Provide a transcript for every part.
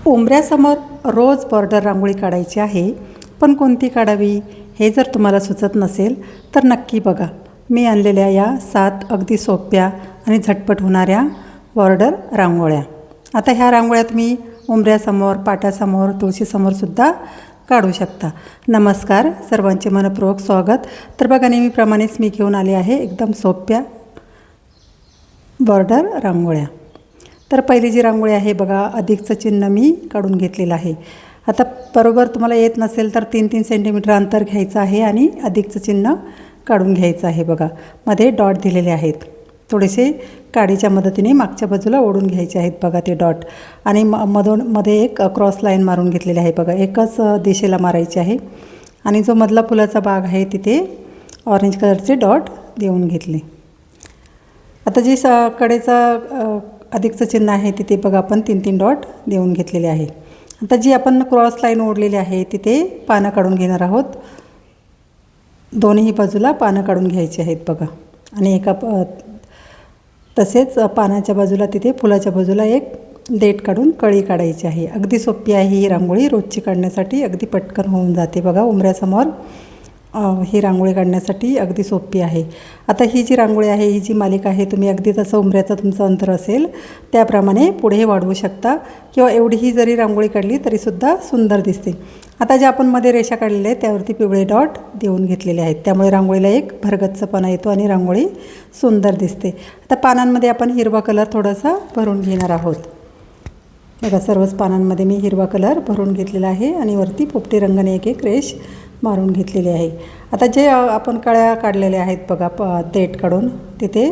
उंबऱ्यासमोर रोज border रांगोळी काढायची आहे, पण कोणती काढावी हे जर तुम्हाला सुचत नसेल तर नक्की बघा. मी आणलेल्या या 7 अगदी सोप्या आणि झटपट होणाऱ्या बॉर्डर रांगोळ्या. आता ह्या रांगोळ्या तुम्ही उंबऱ्यासमोर, पाटासमोर, तुळशीसमोरसुद्धा काढू शकता. नमस्कार, सर्वांचे मनपूर्वक स्वागत. तर बघा, नेहमीप्रमाणेच मी घेऊन आले आहे एकदम सोप्या बॉर्डर रांगोळ्या. तर पहिली जी रांगोळी आहे बघा, अधिकचं चिन्ह मी काढून घेतलेलं आहे. आता बरोबर तुम्हाला येत नसेल तर 3-3 सेंटीमीटर अंतर घ्यायचं आहे आणि अधिकचं चिन्ह काढून घ्यायचं आहे. बघा, मध्ये डॉट दिलेले आहेत. थोडेसे काडीच्या मदतीने मागच्या बाजूला ओढून घ्यायचे आहेत बघा ते डॉट. आणि मध्ये एक क्रॉस लाईन मारून घेतलेली आहे बघा, एकच दिशेला मारायची आहे. आणि जो मधला फुलाचा भाग आहे तिथे ऑरेंज कलरचे डॉट देऊन घेतले. आता जी कडेचा अधिकचं चिन्ह आहे तिथे बघा आपण 3-3 डॉट देऊन घेतलेले आहे. आता जी आपण क्रॉस लाईन ओढलेली आहे तिथे पानं काढून घेणार आहोत. दोन्ही बाजूला पानं काढून घ्यायची आहेत बघा. आणि तसेच पानाच्या बाजूला तिथे फुलाच्या बाजूला एक देठ काढून कळी काढायची आहे. अगदी सोपी आहे ही रांगोळी, रोजची काढण्यासाठी अगदी पटकन होऊन जाते बघा. उंबऱ्यासमोर ही रांगोळी काढण्यासाठी अगदी सोपी आहे. आता ही जी रांगोळी आहे, ही जी मालिका आहे, तुम्ही अगदी तसं उंबऱ्याचं तुमचं अंतर असेल त्याप्रमाणे पुढे वाढवू शकता, किंवा एवढीही जरी रांगोळी काढली तरीसुद्धा सुंदर दिसते. आता ज्या आपण मध्ये रेषा काढलेल्या आहेत त्यावरती पिवळे डॉट देऊन घेतलेले आहेत, त्यामुळे रांगोळीला एक भरगच्चपणा येतो आणि रांगोळी सुंदर दिसते. आता पानांमध्ये आपण हिरवा कलर थोडासा भरून घेणार आहोत बघा. सर्वच पानांमध्ये मी हिरवा कलर भरून घेतलेला आहे आणि वरती पोपटी रंगाने एक रेष मारून घेतलेली आहे. आता जे आपण कळ्या काढलेल्या आहेत बघा, देठ काढून तिथे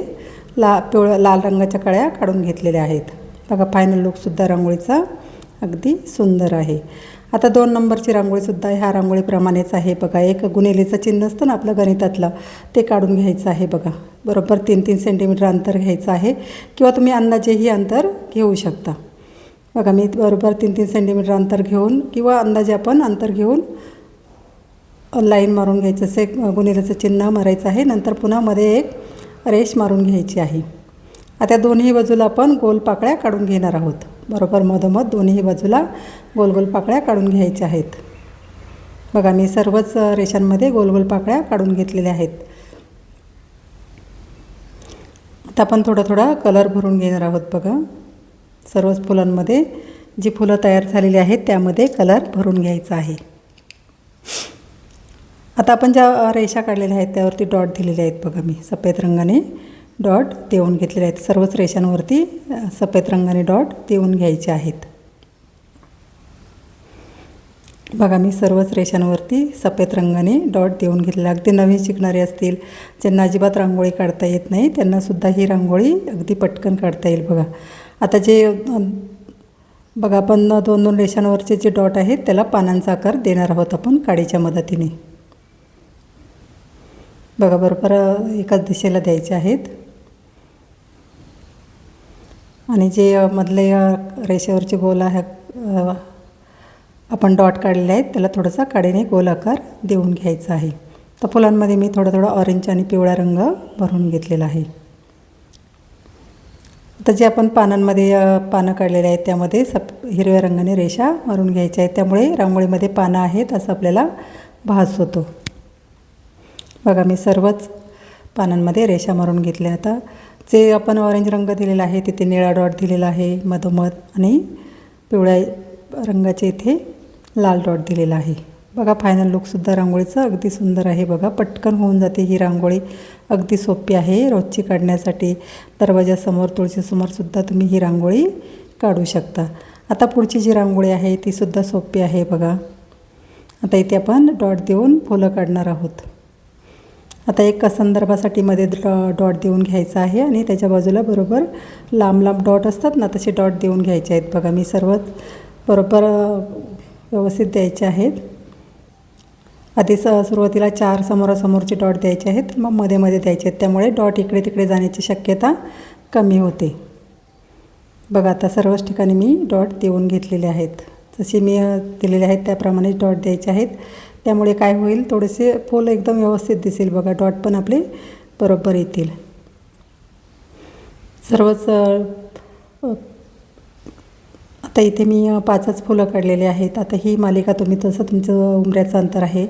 लाल रंगाच्या कळ्या काढून घेतलेल्या आहेत बघा. फायनल लुकसुद्धा रांगोळीचा अगदी सुंदर आहे. आता 2 नंबरची रांगोळीसुद्धा ह्या रांगोळीप्रमाणेच आहे बघा. एक गुणिलेचं चिन्ह असतं ना आपलं गणितातलं, ते काढून घ्यायचं आहे बघा. बरोबर 3-3 सेंटीमीटर अंतर घ्यायचं आहे, किंवा तुम्ही अंदाजेही अंतर घेऊ शकता बघा. मी बरोबर 3-3 सेंटीमीटर अंतर घेऊन, किंवा अंदाजे आपण अंतर घेऊन लाईन मारून घ्यायचं. असे गुणिलेचं चिन्ह मारायचं आहे. नंतर पुन्हा मध्ये एक रेष मारून घ्यायची आहे. आता दोन्ही बाजूला आपण गोल पाकळ्या काढून घेणार आहोत. बरोबर मधोमध दोन्ही बाजूला गोल गोल पाकळ्या काढून घ्यायच्या आहेत बघा. मी सर्वच रेषांमध्ये गोल गोल पाकळ्या काढून घेतलेल्या आहेत. आता आपण थोडा कलर भरून घेणार आहोत बघा. सर्वच फुलांमध्ये जी फुलं तयार झालेली आहेत त्यामध्ये कलर भरून घ्यायचा आहे. आता आपण ज्या रेषा काढलेल्या आहेत त्यावरती डॉट दिलेले आहेत बघा. मी सफेद रंगाने डॉट देऊन घेतलेले आहेत. सर्वच रेषांवरती सफेद रंगाने डॉट देऊन घ्यायचे आहेत बघा. मी सर्वच रेषांवरती सफेद रंगाने डॉट देऊन घेतलेले. अगदी नवीन शिकणारे असतील, ज्यांना अजिबात रांगोळी काढता येत नाही, त्यांनासुद्धा ही रांगोळी अगदी पटकन काढता येईल बघा. आता जे बघा आपण 2-2 रेषांवरचे जे डॉट आहेत त्याला पानांचा आकार देणार आहोत आपण काडीच्या मदतीने बघा. बरोबर एकाच दिशेला द्यायचे आहेत. आणि जे मधले रेषेवरचे गोल आहे आपण डॉट काढलेले आहेत त्याला थोडासा काडीने गोल आकार देऊन घ्यायचा आहे. तर फुलांमध्ये मी थोडा ऑरेंज आणि पिवळा रंग भरून घेतलेला आहे. आता जे आपण पानांमध्ये पानं काढलेले आहेत त्यामध्ये हिरव्या रंगाने रेषा मारून घ्यायच्या आहेत, त्यामुळे रांगोळीमध्ये पानं आहेत असं आपल्याला भास होतो बघा. मी सर्वच पानांमध्ये रेषा मारून घेतल्या. आता जे आपण ऑरेंज रंग दिलेला आहे तिथे निळा डॉट दिलेला आहे मधोमध, आणि पिवळ्या रंगाचे इथे लाल डॉट दिलेला आहे बघा. फायनल लुकसुद्धा रांगोळीचं अगदी सुंदर आहे बघा. पटकन होऊन जाते ही रांगोळी, अगदी सोपी आहे रोजची काढण्यासाठी. दरवाजासमोर, तुळशीसमोरसुद्धा तुम्ही ही रांगोळी काढू शकता. आता पुढची जी रांगोळी आहे तीसुद्धा सोपी आहे बघा. आता इथे आपण डॉट देऊन फुलं काढणार आहोत. आता एक संदर्भासाठी मध्ये डॉट देऊन घ्यायचा आहे, आणि त्याच्या बाजूला बरोबर लांब लांब डॉट असतात ना तसे डॉट देऊन घ्यायचे आहेत बघा. मी सर्वच बरोबर व्यवस्थित द्यायचे आहेत. आधी सुरुवातीला 4 समोरासमोरचे डॉट द्यायचे आहेत, मग मध्ये मध्ये द्यायचे आहेत, त्यामुळे डॉट इकडे तिकडे जाण्याची शक्यता कमी होते बघा. आता सर्वच ठिकाणी मी डॉट देऊन घेतलेले आहेत. जसे मी दिलेले आहेत त्याप्रमाणे डॉट द्यायचे आहेत, त्यामुळे काय होईल, थोडेसे फूल एकदम व्यवस्थित दिसेल बघा. डॉट पण आपले बरोबर येतील. सर्वच आता इथे मी 5च फुलं काढलेले आहेत. आता ही मालिका तुम्ही तसं तुमचं उंबऱ्याचं अंतर आहे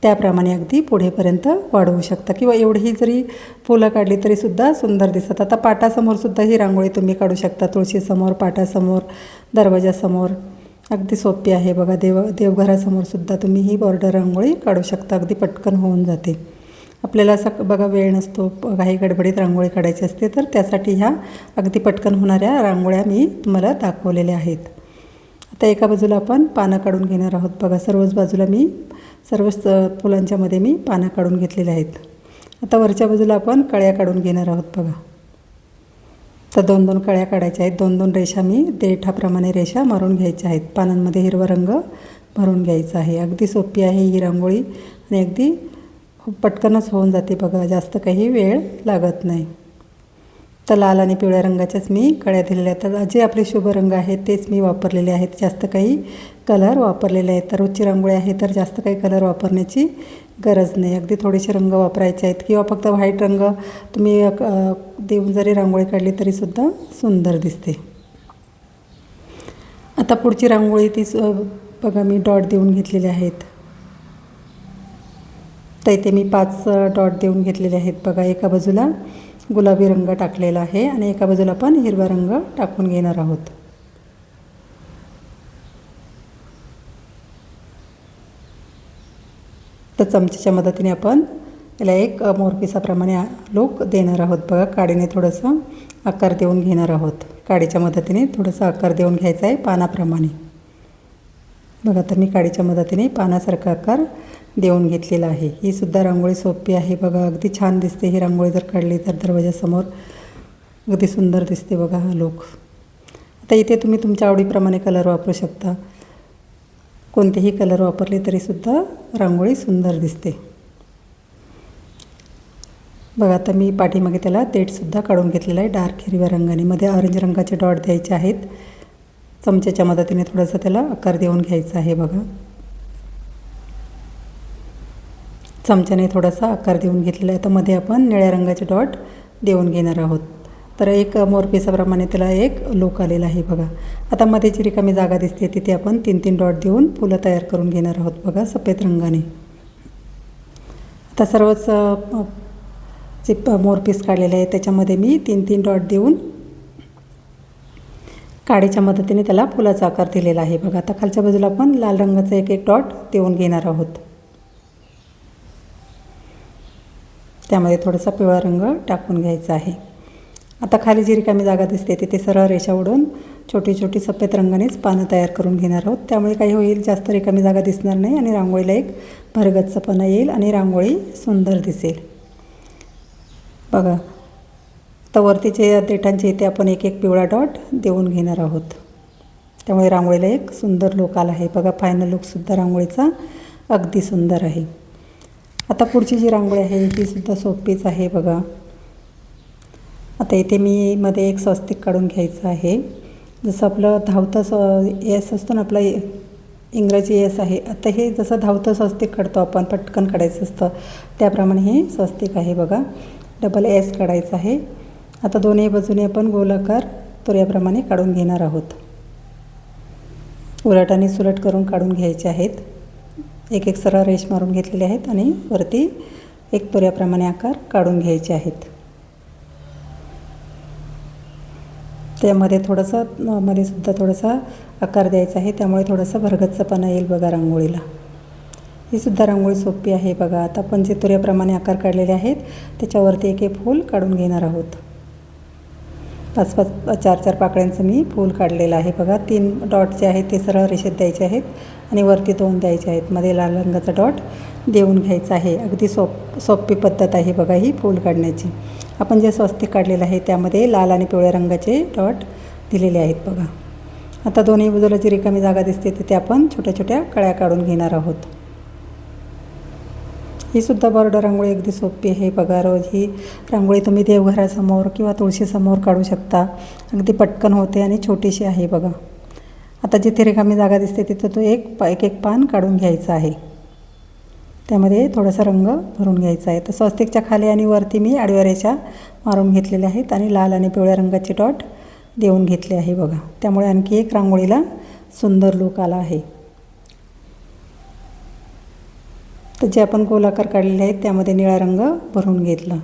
त्याप्रमाणे अगदी पुढेपर्यंत वाढवू शकता किंवा एवढी जरी फुलं काढली तरीसुद्धा सुंदर दिसतात. आता पाटासमोरसुद्धा ही रांगोळी तुम्ही काढू शकता. तुळशीसमोर, पाटासमोर, दरवाजासमोर अगदी सोपी आहे बघा. देवघरासमोरसुद्धा तुम्ही ही बॉर्डर रांगोळी काढू शकता. अगदी पटकन होऊन जाते. आपल्याला असं बघा वेळ नसतो, काही गडबडीत रांगोळी काढायची असते, तर त्यासाठी ह्या अगदी पटकन होणाऱ्या रांगोळ्या मी तुम्हाला दाखवलेल्या आहेत. आता एका बाजूला आपण पानं काढून घेणार आहोत बघा. सर्वच बाजूला मी सर्वच फुलांच्यामध्ये मी पानं काढून घेतलेली आहेत. आता वरच्या बाजूला आपण कळ्या काढून घेणार आहोत बघा. तर 2-2 कळ्या काढायच्या आहेत. 2-2 रेषा मी देठाप्रमाणे रेषा मारून घ्यायच्या आहेत. पानांमध्ये हिरवा रंग भरून घ्यायचा आहे. अगदी सोपी आहे ही रांगोळी आणि अगदी खूप पटकनच होऊन जाते बघा. जास्त काही वेळ लागत नाही. तर लाल आणि पिवळ्या रंगाच्याच मी कळ्या दिलेल्या आहेत. तर जे आपले शुभ रंग आहेत तेच मी वापरलेले आहेत. जास्त काही कलर वापरलेले आहेत. तर रोजची रांगोळी आहे तर जास्त काही कलर वापरण्याची गरज नाही. अगदी थोडेसे रंग वापरायचे आहेत किंवा फक्त व्हाईट रंग तुम्ही देऊन जरी रांगोळी काढली तरीसुद्धा सुंदर दिसते. आता पुढची रांगोळी ती बघा मी डॉट देऊन घेतलेले आहेत. तर इथे मी 5 डॉट देऊन घेतलेले आहेत बघा. एका बाजूला गुलाबी रंग टाकलेला आहे आणि एका बाजूला आपण हिरवा रंग टाकून घेणार आहोत. तर चमच्याच्या मदतीने आपण याला एक मोरपिसाप्रमाणे लूक देणार आहोत बघा. काडीने थोडंसं आकार देऊन घेणार आहोत. काडीच्या मदतीने थोडासा आकार देऊन घ्यायचा आहे पानाप्रमाणे बघा. तर मी काडीच्या मदतीने पानासारखा आकार देऊन घेतलेला आहे. ही सुद्धा रांगोळी सोपी आहे बघा. अगदी छान दिसते ही रांगोळी जर काढली तर दरवाजासमोर अगदी सुंदर दिसते बघा हा लूक. आता इथे तुम्ही तुमच्या आवडीप्रमाणे कलर वापरू शकता. कोणतेही कलर वापरले तरीसुद्धा रांगोळी सुंदर दिसते बघा. आता मी पाठीमागे त्याला देठसुद्धा काढून घेतलेला आहे डार्क हिरव्या रंगाने. मध्ये ऑरेंज रंगाचे डॉट द्यायचे आहेत. चमच्याच्या मदतीने थोडासा त्याला आकार देऊन घ्यायचा आहे बघा. चमच्याने थोडासा आकार देऊन घेतलेला आहे. तर मध्ये आपण निळ्या रंगाचे डॉट देऊन घेणार आहोत. तर एक मोरपिसाप्रमाणे त्याला एक लूक आलेला आहे बघा. आता मध्ये जी रिकामी जागा दिसते तिथे आपण 3-3 डॉट देऊन फुलं तयार करून घेणार आहोत बघा सफेद रंगाने. आता सर्वच जे मोरपीस काढलेले आहे त्याच्यामध्ये मी 3-3 डॉट देऊन काडीच्या मदतीने त्याला फुलाचा आकार दिलेला आहे बघा. आता खालच्या बाजूला आपण लाल रंगाचा एक डॉट देऊन घेणार आहोत. त्यामध्ये थोडासा पिवळा रंग टाकून घ्यायचा आहे. आता खाली जी रिकामी जागा दिसते तिथे सरळ रेषा ओढून छोटी छोटी सफेद रंगानेच पानं तयार करून घेणार आहोत. त्यामुळे काही होईल जास्त रिकामी जागा दिसणार नाही आणि रांगोळीला एक भरगच्चपणा येईल आणि रांगोळी सुंदर दिसेल बघा. तर वरतीचे देठांचे इथे आपण एक पिवळा डॉट देऊन घेणार आहोत. त्यामुळे रांगोळीला एक सुंदर लूक आला आहे बघा. फायनल लूकसुद्धा रांगोळीचा अगदी सुंदर आहे. आता पुढची जी रांगोळी आहे ही सुद्धा सोपीच आहे बघा. आता इथे मी मध्ये एक स्वस्तिक काढून घ्यायचं आहे. जसं आपलं धावतं एस असतो ना आपला इंग्रजी एस आहे. आता हे जसं धावतं स्वस्तिक काढतो आपण पटकन काढायचं असतं त्याप्रमाणे हे स्वस्तिक आहे बघा. डबल एस काढायचं आहे. आता दोन्ही बाजूने आपण गोलाकार तुऱ्याप्रमाणे काढून घेणार आहोत. उलट आणि सुलट करून काढून घ्यायचे आहेत. एक सरळ रेष मारून घेतलेले आहेत आणि वरती एक तुऱ्याप्रमाणे आकार काढून घ्यायचे आहेत. त्यामध्ये थोडंसं मध्ये सुद्धा थोडासा आकार द्यायचा आहे. त्यामुळे थोडासा भरगच्चपणा येईल बघा रांगोळीला. ही सुद्धा रांगोळी सोपी आहे बघा. आता आपण जे तुऱ्याप्रमाणे आकार काढलेले आहेत त्याच्यावरती एक फूल काढून घेणार आहोत. 5-5 4-4 पाकळ्यांचं मी फूल काढलेलं आहे बघा. 3 डॉट जे आहेत ते सरळ रेषेत द्यायचे आहेत आणि वरती 2 द्यायचे आहेत. मध्ये लाल रंगाचा डॉट देऊन घ्यायचा आहे. अगदी सोपी पद्धत आहे बघा ही फूल काढण्याची. आपण जे स्वस्तिक काढलेलं आहे त्यामध्ये लाल आणि पिवळ्या रंगाचे डॉट दिलेले आहेत बघा. आता दोन्ही बाजूला जी रिकामी जागा दिसते तिथे आपण छोट्या छोट्या कळ्या काढून घेणार आहोत. ही सुद्धा बॉर्डर रांगोळी अगदी सोपी आहे बघा. रोज ही रांगोळी तुम्ही देवघरासमोर किंवा तुळशीसमोर काढू शकता. अगदी पटकन होते आणि छोटीशी आहे बघा. आता जिथे रिकामी जागा दिसते तिथं तो एक पान काढून घ्यायचं आहे. त्यामध्ये थोडासा रंग भरून घ्यायचा आहे. तर स्वस्तिकच्या खाली आणि वरती मी आडव्या रेषा मारून घेतलेल्या आहेत आणि लाल आणि पिवळ्या रंगाचे डॉट देऊन घेतले आहे बघा. त्यामुळे आणखी एक रांगोळीला सुंदर लूक आला आहे. तर जे आपण गोलाकार काढलेले आहेत त्यामध्ये निळा रंग भरून घेतला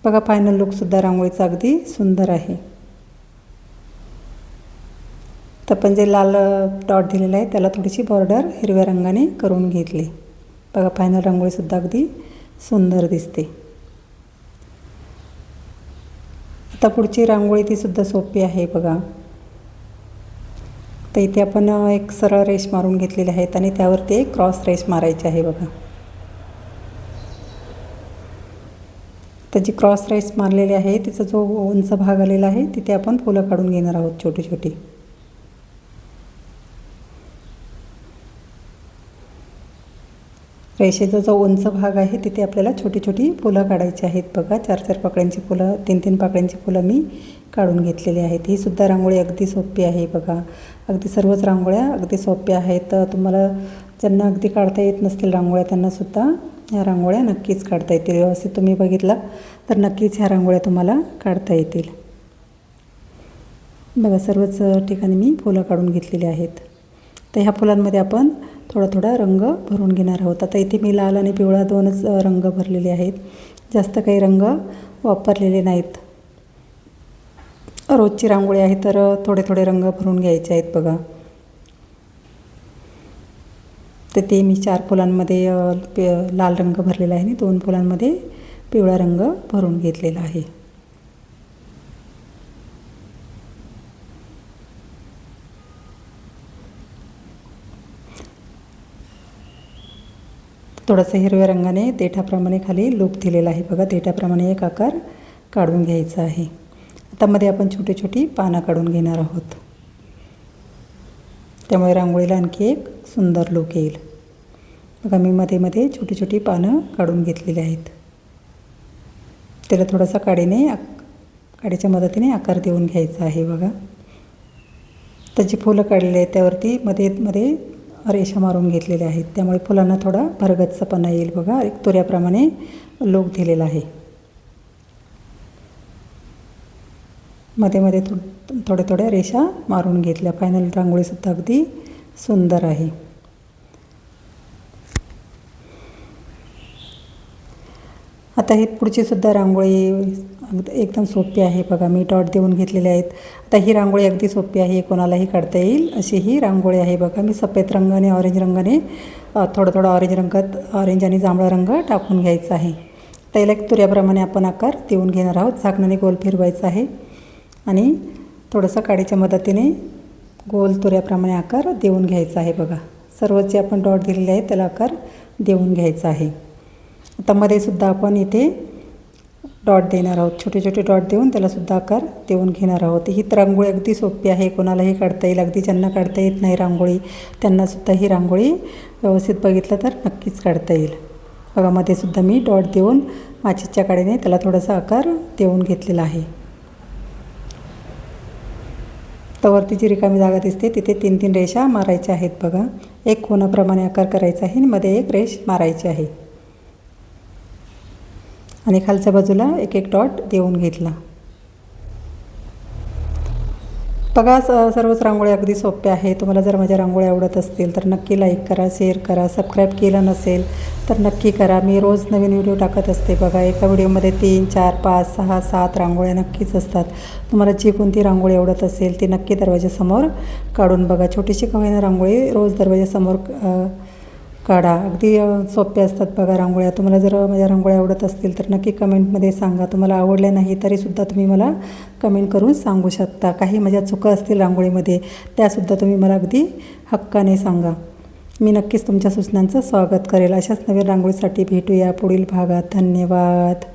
बघा. फायनल लूकसुद्धा रांगोळीचा अगदी सुंदर आहे. तर आपण जे लाल डॉट दिलेला आहे त्याला थोडीशी बॉर्डर हिरव्या रंगाने करून घेतली बघा. फायनल रांगोळीसुद्धा अगदी सुंदर दिसते. आता पुढची रांगोळी तीसुद्धा सोपी आहे बघा. तर इथे आपण एक सरळ रेष मारून घेतलेली आहेत आणि त्यावरती एक क्रॉस रेष मारायची आहे बघा. तर जी क्रॉस रेष मारलेली आहे तिचा जो उंच भाग आलेला आहे तिथे आपण फुलं काढून घेणार आहोत छोटी छोटी. रेषेचा जो उंच भाग आहे तिथे आपल्याला छोटी छोटी फुलं काढायची आहेत बघा. 4-4 पाकळ्यांची फुलं, 3-3 पाकळ्यांची फुलं मी काढून घेतलेली आहेत. ही सुद्धा रांगोळी अगदी सोपी आहे बघा. अगदी सर्वच रांगोळ्या अगदी सोप्या आहेत. तर तुम्हाला ज्यांना अगदी काढता येत नसतील रांगोळ्या त्यांनासुद्धा ह्या रांगोळ्या नक्कीच काढता येतील. व्यवस्थित तुम्ही बघितला तर नक्कीच ह्या रांगोळ्या तुम्हाला काढता येतील बघा. सर्वच ठिकाणी मी फुलं काढून घेतलेली आहेत. तर ह्या फुलांमध्ये आपण थोडा थोडा रंग भरून घेणार आहोत. आता इथे मी लाल आणि पिवळा 2च रंग भरलेले आहेत. जास्त काही रंग वापरलेले नाहीत. रोजची रांगोळी आहे तर थोडे थोडे रंग भरून घ्यायचे आहेत बघा. तर ते मी 4 फुलांमध्ये लाल रंग भरलेला आहे आणि 2 फुलांमध्ये पिवळा रंग भरून घेतलेला आहे. थोडंसं हिरव्या रंगाने देठाप्रमाणे खाली लूप दिलेला आहे बघा. देठाप्रमाणे एक आकार काढून घ्यायचा आहे. आता मध्ये आपण छोटी छोटी पानं काढून घेणार आहोत. त्यामुळे रांगोळीला आणखी एक सुंदर लूक येईल बघा. मी मध्ये मध्ये छोटी छोटी पानं काढून घेतलेली आहेत. त्याला थोडासा काडीच्या मदतीने आकार देऊन घ्यायचा आहे बघा. त्याची फुलं काढलेली आहेत त्यावरती मध्ये मध्ये रेषा मारून घेतलेल्या आहेत. त्यामुळे फुलांना थोडा भरगच्चपणा येईल बघा. एक तुऱ्याप्रमाणे लूक दिलेला आहे. मध्ये मध्ये थोड्या थोड्या रेषा मारून घेतल्या. फायनल रांगोळीसुद्धा अगदी सुंदर आहे. आता ही पुढचीसुद्धा रांगोळी एकदम सोपी आहे बघा. मी डॉट देऊन घेतलेले आहेत. आता ही रांगोळी अगदी सोपी आहे. कोणालाही काढता येईल अशी ही रांगोळी आहे बघा. मी सफेद रंग आणि ऑरेंज रंगाने थोडा ऑरेंज आणि जांभळा रंग टाकून घ्यायचा आहे. त्याला एक तुऱ्याप्रमाणे आपण आकार देऊन घेणार आहोत. झाकणाने गोल फिरवायचा आहे आणि थोडंसं काडीच्या मदतीने गोल तुऱ्याप्रमाणे आकार देऊन घ्यायचा आहे बघा. सर्व जे आपण डॉट दिलेले आहेत त्याला आकार देऊन घ्यायचा आहे. आता मध्ये सुद्धा आपण इथे डॉट देणार आहोत. छोटे छोटे डॉट देऊन त्यालासुद्धा आकार देऊन घेणार आहोत. ही रांगोळी अगदी सोपी आहे. कोणालाही काढता येईल. अगदी ज्यांना काढता येत नाही रांगोळी त्यांनासुद्धा ही रांगोळी व्यवस्थित बघितलं तर नक्कीच काढता येईल बघा. मध्ये सुद्धा मी डॉट देऊन माचीच्या काडीने त्याला थोडासा आकार देऊन घेतलेला आहे. तर वरती जी रिकामी जागा दिसते तिथे 3-3 रेषा मारायच्या आहेत बघा. एक कोनाप्रमाणे आकार करायचा आहे आणि मध्ये एक रेष मारायची आहे आणि खालच्या बाजूला एक एक डॉट देऊन घेतला बघा. सर्वच रांगोळ्या अगदी सोप्या आहेत. तुम्हाला जर माझ्या रांगोळ्या आवडत असतील तर नक्की लाईक करा, शेअर करा. सबस्क्राईब केलं नसेल तर नक्की करा. मी रोज नवीन व्हिडिओ टाकत असते बघा. एका व्हिडिओमध्ये 3, 4, 5, 6, 7 रांगोळ्या नक्कीच असतात. तुम्हाला जी कोणती रांगोळी आवडत असेल ती नक्की दरवाजासमोर काढून बघा. छोटीशी का होईना रांगोळी रोज दरवाजासमोर काढा. अगदी सोप्या असतात बघा रांगोळ्या. तुम्हाला जर माझ्या रांगोळ्या आवडत असतील तर नक्की कमेंटमध्ये सांगा. तुम्हाला आवडल्या नाही तरीसुद्धा तुम्ही मला कमेंट करून सांगू शकता. काही माझ्या चुका असतील रांगोळीमध्ये त्यासुद्धा तुम्ही मला अगदी हक्काने सांगा. मी नक्कीच तुमच्या सूचनांचं स्वागत करेल. अशाच नवीन रांगोळीसाठी भेटूया पुढील भागात. धन्यवाद.